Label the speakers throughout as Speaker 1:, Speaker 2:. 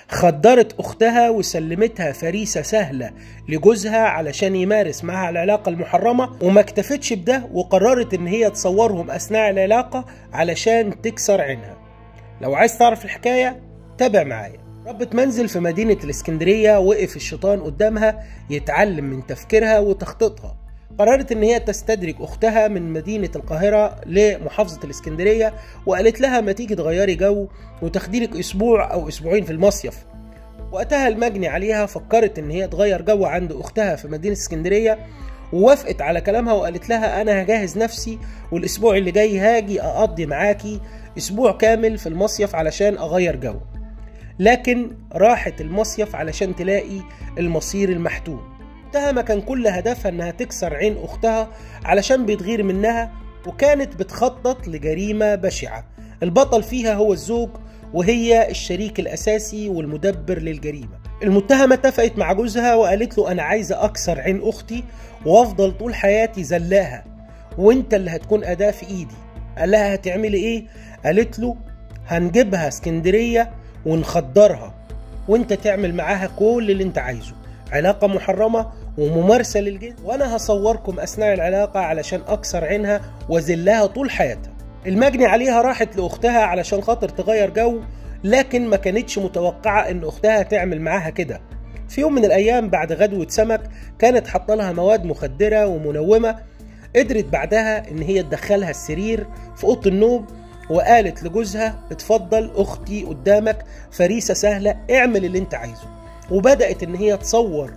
Speaker 1: خدرت أختها وسلمتها فريسة سهلة لجوزها علشان يمارس معها العلاقة المحرمة، وما اكتفتش بده وقررت إن هي تصورهم أثناء العلاقة علشان تكسر عينها. لو عايز تعرف الحكاية تابع معايا. ربة منزل في مدينة الإسكندرية وقف الشيطان قدامها يتعلم من تفكيرها وتخطيطها. قررت ان هي تستدرج اختها من مدينة القاهرة لمحافظة الإسكندرية، وقالت لها ما تيجي تغيري جو وتاخديلك اسبوع او اسبوعين في المصيف. وقتها المجني عليها فكرت ان هي تغير جو عند اختها في مدينة اسكندرية، ووافقت على كلامها وقالت لها انا هجهز نفسي والاسبوع اللي جاي هاجي اقضي معاكي اسبوع كامل في المصيف علشان اغير جو. لكن راحت المصيف علشان تلاقي المصير المحتوم. اختها كان كل هدفها انها تكسر عين اختها علشان بتغير منها، وكانت بتخطط لجريمة بشعة البطل فيها هو الزوج وهي الشريك الاساسي والمدبر للجريمة. المتهمة اتفقت مع جوزها وقالت له انا عايزة اكسر عين اختي وافضل طول حياتي زلاها، وانت اللي هتكون اداة في ايدي. قال لها هتعملي ايه؟ قالت له هنجيبها اسكندرية ونخدرها وانت تعمل معاها كل اللي انت عايزه، علاقة محرمة وممارسة للجنس، وانا هصوركم اثناء العلاقة علشان اكسر عينها وزلها طول حياتها. المجني عليها راحت لاختها علشان خاطر تغير جو، لكن ما كانتش متوقعة ان اختها تعمل معاها كده. في يوم من الايام بعد غدوة سمك كانت حاطه لها مواد مخدرة ومنومة، قدرت بعدها ان هي تدخلها السرير في اوضة النوم وقالت لجوزها اتفضل اختي قدامك فريسة سهلة اعمل اللي انت عايزه. وبدأت ان هي تصور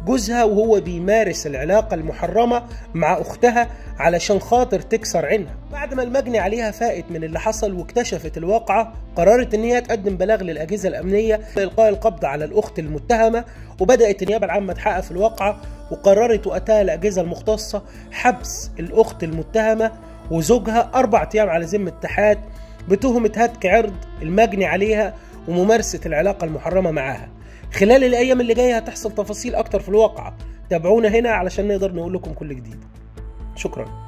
Speaker 1: جوزها وهو بيمارس العلاقة المحرمة مع اختها علشان خاطر تكسر عينها. بعد ما المجني عليها فاقت من اللي حصل واكتشفت الواقعة، قررت ان هي تقدم بلاغ للأجهزة الأمنية لإلقاء القبض على الأخت المتهمة. وبدأت النيابة العامة تحقق في الواقعة، وقررت وقتها الأجهزة المختصة حبس الأخت المتهمة وزوجها 4 أيام على ذمة التحقيقات بتهمة هتك عرض المجني عليها وممارسة العلاقة المحرمة معاها. خلال الأيام اللي جاية هتحصل تفاصيل أكتر في الواقعة، تابعونا هنا علشان نقدر نقول لكم كل جديد. شكرا.